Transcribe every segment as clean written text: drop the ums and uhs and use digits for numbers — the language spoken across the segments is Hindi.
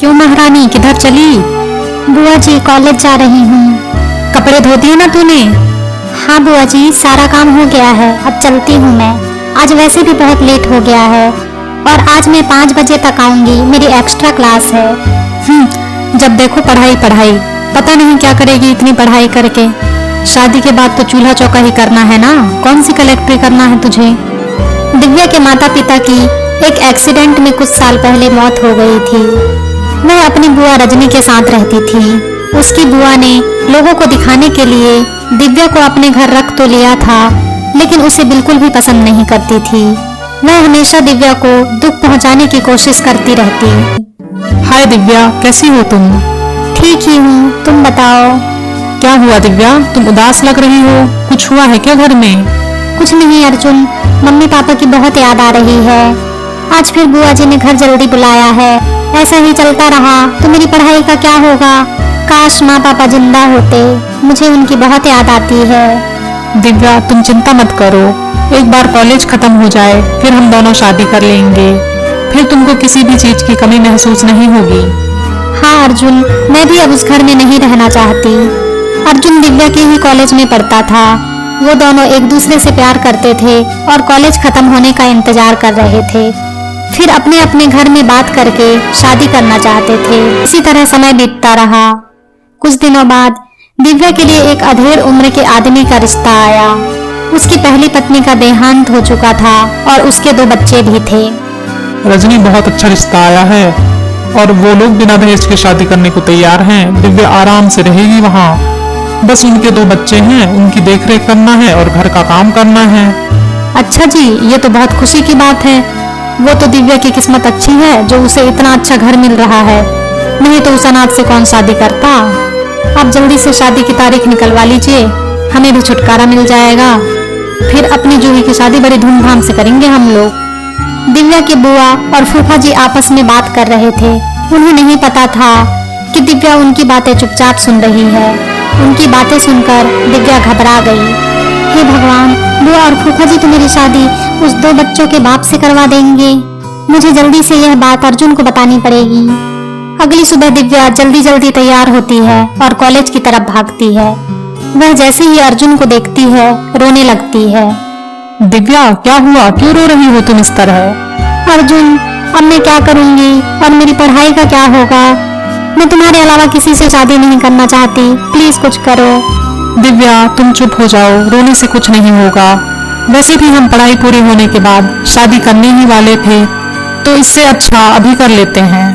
क्यों महारानी, किधर चली? बुआ जी कॉलेज जा रही हूँ। कपड़े धो दिए ना तूने? हाँ बुआ जी, सारा काम हो गया है, अब चलती हूँ मैं। आज वैसे भी बहुत लेट हो गया है और आज मैं 5 बजे तक आऊंगी, मेरी एक्स्ट्रा क्लास है। जब देखो पढ़ाई पढ़ाई, पता नहीं क्या करेगी इतनी पढ़ाई करके। शादी के बाद तो चूल्हा चौका ही करना है ना, कौन सी कलेक्ट्री करना है तुझे? दिव्या के माता पिता की एक एक्सीडेंट में कुछ साल पहले मौत हो गई थी। वह अपनी बुआ रजनी के साथ रहती थी। उसकी बुआ ने लोगों को दिखाने के लिए दिव्या को अपने घर रख तो लिया था, लेकिन उसे बिल्कुल भी पसंद नहीं करती थी। वह हमेशा दिव्या को दुख पहुंचाने की कोशिश करती रहती। हाय दिव्या, कैसी हो तुम? ठीक ही हूँ, तुम बताओ। क्या हुआ दिव्या, तुम उदास लग रही हो? कुछ हुआ है क्या घर में? कुछ नहीं अर्जुन, मम्मी पापा की बहुत याद आ रही है। आज फिर बुआ जी ने घर जल्दी बुलाया है। ऐसा ही चलता रहा तो मेरी पढ़ाई का क्या होगा? काश माँ पापा जिंदा होते, मुझे उनकी बहुत याद आती है। दिव्या तुम चिंता मत करो, एक बार कॉलेज खत्म हो जाए फिर हम दोनों शादी कर लेंगे, फिर तुमको किसी भी चीज की कमी महसूस नहीं होगी। हाँ अर्जुन, मैं भी अब उस घर में नहीं रहना चाहती। अर्जुन दिव्या के ही कॉलेज में पढ़ता था। वो दोनों एक दूसरे से प्यार करते थे और कॉलेज खत्म होने का इंतजार कर रहे थे। फिर अपने अपने घर में बात करके शादी करना चाहते थे। इसी तरह समय बीतता रहा। कुछ दिनों बाद दिव्या के लिए एक अधेड़ उम्र के आदमी का रिश्ता आया। उसकी पहली पत्नी का देहांत हो चुका था और उसके 2 बच्चे भी थे। रजनी, बहुत अच्छा रिश्ता आया है और वो लोग बिना दहेज के शादी करने को तैयार हैं। दिव्या आराम से रहेगी वहाँ। बस उनके 2 बच्चे हैं, उनकी देखरेख करना है और घर का काम करना है। अच्छा जी, ये तो बहुत खुशी की बात है। वो तो दिव्या की किस्मत अच्छी है जो उसे इतना अच्छा घर मिल रहा है, नहीं तो उस अनाथ से कौन शादी करता। आप जल्दी से शादी की तारीख निकलवा लीजिए, हमें भी छुटकारा मिल जाएगा। फिर अपनी जूही की शादी बड़ी धूमधाम से करेंगे हम लोग। दिव्या की बुआ और फूफा जी आपस में बात कर रहे थे। उन्हें नहीं पता था कि दिव्या उनकी बातें चुपचाप सुन रही है। उनकी बातें सुनकर दिव्या घबरा गई। हे भगवान, बुआ और फूफा जी तो मेरी शादी उस 2 बच्चों के बाप से करवा देंगे। मुझे जल्दी से यह बात अर्जुन को बतानी पड़ेगी। अगली सुबह दिव्या जल्दी जल्दी तैयार होती है और कॉलेज की तरफ भागती है। वह जैसे ही अर्जुन को देखती है रोने लगती है। दिव्या क्या हुआ, क्यों रो रही हो तुम इस तरह? अर्जुन, अब मैं क्या करूंगी और मेरी पढ़ाई का क्या होगा? मैं तुम्हारे अलावा किसी से शादी नहीं करना चाहती, प्लीज कुछ करो। दिव्या तुम चुप हो जाओ, रोने से कुछ नहीं होगा। वैसे भी हम पढ़ाई पूरी होने के बाद शादी करने ही वाले थे, तो इससे अच्छा अभी कर लेते हैं।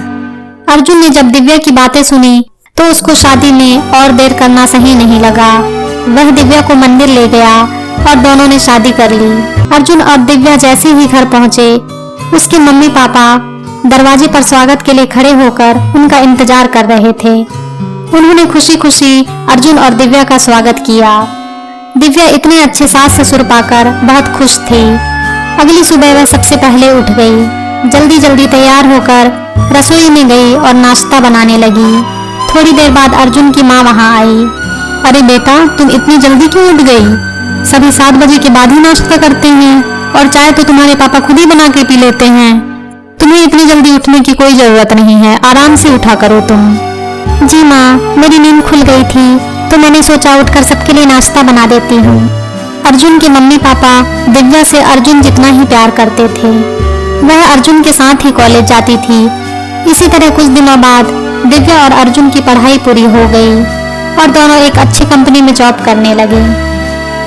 अर्जुन ने जब दिव्या की बातें सुनी तो उसको शादी में और देर करना सही नहीं लगा। वह दिव्या को मंदिर ले गया और दोनों ने शादी कर ली। अर्जुन और दिव्या जैसे ही घर पहुंचे, उसके मम्मी पापा दरवाजे पर स्वागत के लिए खड़े होकर उनका इंतजार कर रहे थे। उन्होंने खुशी खुशी अर्जुन और दिव्या का स्वागत किया। दिव्या इतने अच्छे सास ससुर पाकर बहुत खुश थी। अगली सुबह वह सबसे पहले उठ गई। जल्दी जल्दी तैयार होकर रसोई में गई और नाश्ता बनाने लगी। थोड़ी देर बाद अर्जुन की माँ वहाँ आई। अरे बेटा, तुम इतनी जल्दी क्यों उठ गई? सभी 7 बजे के बाद ही नाश्ता करते हैं और चाय तो तुम्हारे पापा खुद ही बना के पी लेते हैं। तुम्हें इतनी जल्दी उठने की कोई जरूरत नहीं है, आराम से उठा करो तुम। जी माँ, मेरी नींद खुल गई थी तो मैंने सोचा उठकर सबके लिए नाश्ता बना देती हूँ। अर्जुन के मम्मी पापा दिव्या से अर्जुन जितना ही प्यार करते थे। वह अर्जुन के साथ ही कॉलेज जाती थी। इसी तरह कुछ दिनों बाद दिव्या और अर्जुन की पढ़ाई पूरी हो गई और दोनों एक अच्छी कंपनी में जॉब करने लगे।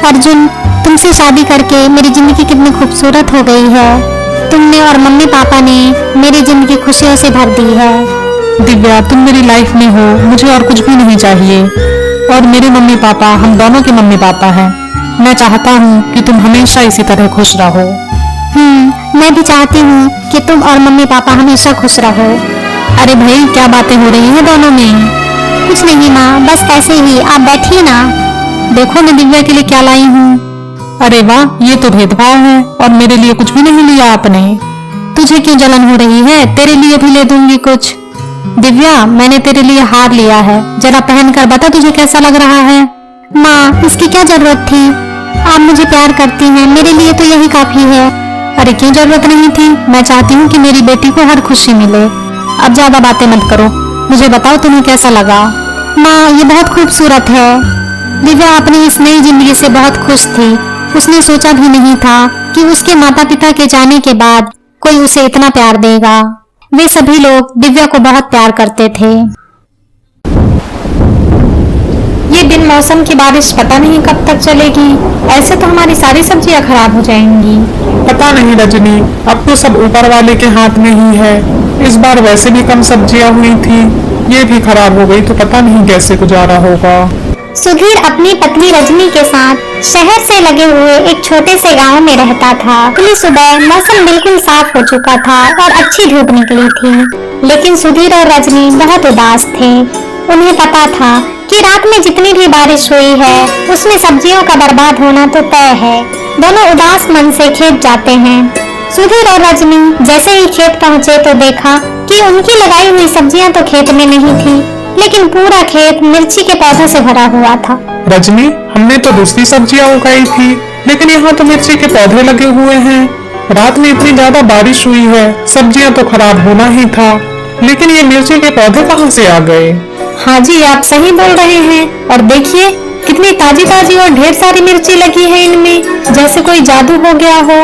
अर्जुन, तुमसे शादी करके मेरी जिंदगी कितनी खूबसूरत हो गई है। तुमने और मम्मी पापा ने मेरी जिंदगी खुशियों से भर दी है। दिव्या तुम मेरी लाइफ में हो, मुझे और कुछ भी नहीं चाहिए। और मेरे मम्मी पापा हम दोनों के मम्मी पापा हैं। मैं चाहता हूँ कि तुम हमेशा इसी तरह खुश रहो। मैं भी चाहती हूँ कि तुम और मम्मी पापा हमेशा खुश रहो। अरे भाई, क्या बातें हो रही हैं दोनों में? कुछ नहीं माँ, बस ऐसे ही, आप बैठिए ना। देखो मैं दिव्या के लिए क्या लाई हूँ। अरे वाह, ये तो भेदभाव है और मेरे लिए कुछ भी नहीं लिया आपने। तुझे क्यों जलन हो रही है? तेरे लिए भी ले दूंगी कुछ। दिव्या, मैंने तेरे लिए हार लिया है, जरा पहनकर बता तुझे कैसा लग रहा है। माँ, इसकी क्या जरूरत थी? आप मुझे प्यार करती हैं, मेरे लिए तो यही काफी है। अरे क्यों जरूरत नहीं थी? मैं चाहती हूँ कि मेरी बेटी को हर खुशी मिले। अब ज्यादा बातें मत करो, मुझे बताओ तुम्हें कैसा लगा। माँ, ये बहुत खूबसूरत है। दिव्या अपनी इस नई जिंदगी से बहुत खुश थी। उसने सोचा भी नहीं था कि उसके माता पिता के जाने के बाद कोई उसे इतना प्यार देगा। वे सभी लोग दिव्या को बहुत प्यार करते थे। ये बिन मौसम की बारिश पता नहीं कब तक चलेगी। ऐसे तो हमारी सारी सब्जियां खराब हो जाएंगी। पता नहीं रजनी, अब तो सब ऊपर वाले के हाथ में ही है। इस बार वैसे भी कम सब्जियां हुई थी, ये भी खराब हो गई तो पता नहीं कैसे गुजारा होगा। सुधीर अपनी पत्नी रजनी के साथ शहर से लगे हुए एक छोटे से गांव में रहता था। अगली सुबह मौसम बिल्कुल साफ हो चुका था और अच्छी धूप निकली थी, लेकिन सुधीर और रजनी बहुत उदास थे। उन्हें पता था कि रात में जितनी भी बारिश हुई है उसमें सब्जियों का बर्बाद होना तो तय है। दोनों उदास मन से खेत जाते हैं। सुधीर और रजनी जैसे ही खेत पहुँचे तो देखा कि उनकी लगाई हुई सब्जियां तो खेत में नहीं थी, लेकिन पूरा खेत मिर्ची के पौधों से भरा हुआ था। रजनी, हमने तो दूसरी सब्जियां उगाई थी, लेकिन यहाँ तो मिर्ची के पौधे लगे हुए हैं। रात में इतनी ज्यादा बारिश हुई है, सब्जियां तो खराब होना ही था, लेकिन ये मिर्ची के पौधे कहाँ से आ गए? हाँ जी, आप सही बोल रहे हैं। और देखिए कितनी ताजी ताजी और ढेर सारी मिर्ची लगी है इनमें, जैसे कोई जादू हो गया हो।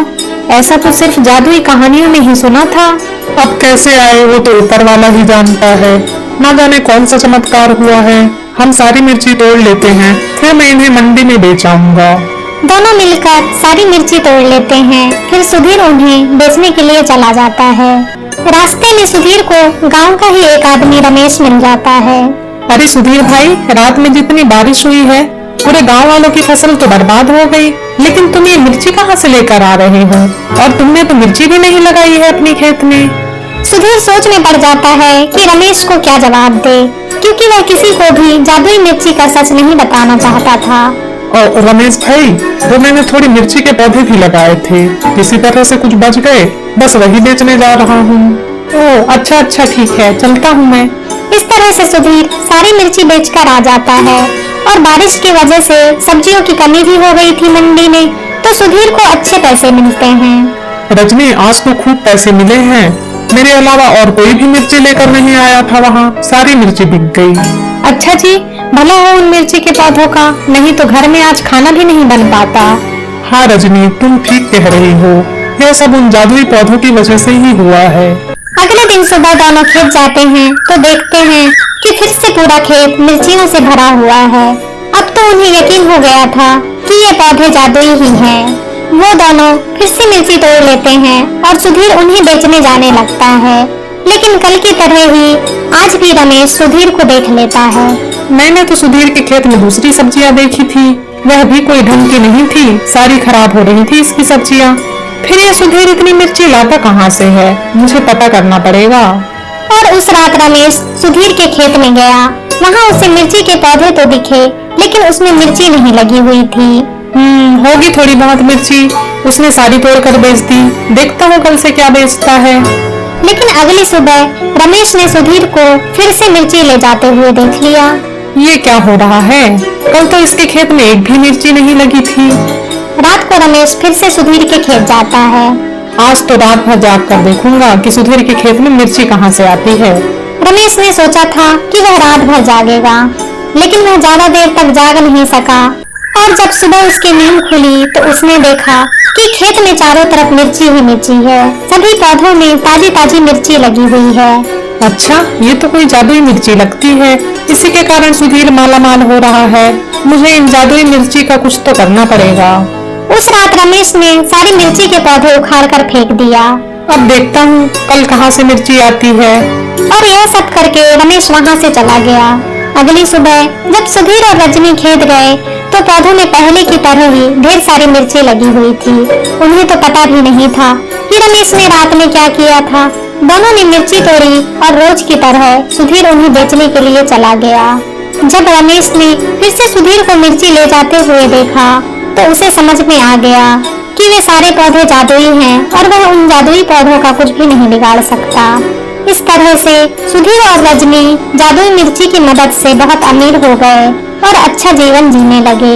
ऐसा तो सिर्फ जादुई कहानियों में ही सुना था। अब कैसे आए वो तो ऊपर वाला ही जानता है। ना जाने कौन सा चमत्कार हुआ है। हम सारी मिर्ची तोड़ लेते हैं, फिर मैं इन्हें मंडी में बेच आऊंगा। दोनों मिलकर सारी मिर्ची तोड़ लेते हैं। फिर सुधीर उन्हें बेचने के लिए चला जाता है। रास्ते में सुधीर को गांव का ही एक आदमी रमेश मिल जाता है। अरे सुधीर भाई, रात में जितनी बारिश हुई है पूरे गांव वालों की फसल तो बर्बाद हो गई, लेकिन तुम ये मिर्ची कहाँ से लेकर आ रहे हो? और तुमने तो मिर्ची भी नहीं लगाई है अपने खेत में। सुधीर सोच में पड़ जाता है कि रमेश को क्या जवाब दे, क्योंकि वह किसी को भी जादुई मिर्ची का सच नहीं बताना चाहता था। और रमेश भाई, वो मैंने थोड़ी मिर्ची के पौधे भी लगाए थे, किसी तरह से कुछ बच गए, बस वही बेचने जा रहा हूँ। ओह अच्छा अच्छा, ठीक है, चलता हूँ मैं। इस तरह से सुधीर सारी मिर्ची बेचकर आ जाता है। और बारिश की वजह से सब्जियों की कमी भी हो गई थी मंडी में, तो सुधीर को अच्छे पैसे मिलते हैं। रजनी, आज तो खूब पैसे मिले हैं। मेरे अलावा और कोई भी मिर्ची लेकर नहीं आया था वहाँ, सारी मिर्ची बिक गई। अच्छा जी, भला हो उन मिर्ची के पौधों का, नहीं तो घर में आज खाना भी नहीं बन पाता। हाँ रजनी, तुम ठीक कह रही हो, यह सब उन जादुई पौधों की वजह से ही हुआ है। अगले दिन सुबह दोनों खेत जाते हैं तो देखते हैं कि फिर से पूरा खेत मिर्चियों से भरा हुआ है। अब तो उन्हें यकीन हो गया था कि ये पौधे जादुई ही हैं। वो दोनों फिर से मिर्ची तोड़ लेते हैं और सुधीर उन्हें बेचने जाने लगता है। लेकिन कल की तरह ही आज भी रमेश सुधीर को देख लेता है। मैंने तो सुधीर के खेत में दूसरी सब्जियां देखी थी, वह भी कोई ढंग की नहीं थी, सारी खराब हो रही थी इसकी सब्जियां। फिर ये सुधीर इतनी मिर्ची लाता कहाँ से है? मुझे पता करना पड़ेगा। और उस रात रमेश सुधीर के खेत में गया। वहाँ उसे मिर्ची के पौधे तो दिखे, लेकिन उसमें मिर्ची नहीं लगी हुई थी। होगी थोड़ी बहुत मिर्ची, उसने सारी तोड़ कर बेच दी। देखता हूँ कल से क्या बेचता है। लेकिन अगली सुबह रमेश ने सुधीर को फिर से मिर्ची ले जाते हुए देख लिया। ये क्या हो रहा है? कल तो इसके खेत में एक भी मिर्ची नहीं लगी थी। रात को रमेश फिर से सुधीर के खेत जाता है। आज तो रात भर जाग कर देखूंगा कि सुधीर के खेत में मिर्ची कहाँ से आती है। रमेश ने सोचा था कि वह रात भर जागेगा, लेकिन वह ज्यादा देर तक जाग नहीं सका। और जब सुबह उसकी नींद खुली तो उसने देखा कि खेत में चारों तरफ मिर्ची ही मिर्ची है। सभी पौधों में ताजी ताजी मिर्ची लगी हुई है। अच्छा, ये तो कोई जादुई मिर्ची लगती है, इसी के कारण सुधीर मालामाल हो रहा है। मुझे इन जादुई मिर्ची का कुछ तो करना पड़ेगा। उस रात रमेश ने सारी मिर्ची के पौधे उखाड़ कर फेंक दिया। अब देखता हूँ कल कहाँ से मिर्ची आती है। और यह सब करके रमेश वहाँ से चला गया। अगली सुबह जब सुधीर और रजनी खेत गए तो पौधों में पहले की तरह ही ढेर सारी मिर्ची लगी हुई थी। उन्हें तो पता भी नहीं था कि रमेश ने रात में क्या किया था। दोनों ने मिर्ची तोड़ी और रोज की तरह सुधीर उन्हें बेचने के लिए चला गया। जब रमेश ने फिर से सुधीर को मिर्ची ले जाते हुए देखा तो उसे समझ में आ गया कि वे सारे पौधे जादुई हैं और वह उन जादुई पौधों का कुछ भी नहीं बिगाड़ सकता। इस तरह से सुधीर और रजनी जादुई मिर्ची की मदद से बहुत अमीर हो गए और अच्छा जीवन जीने लगे।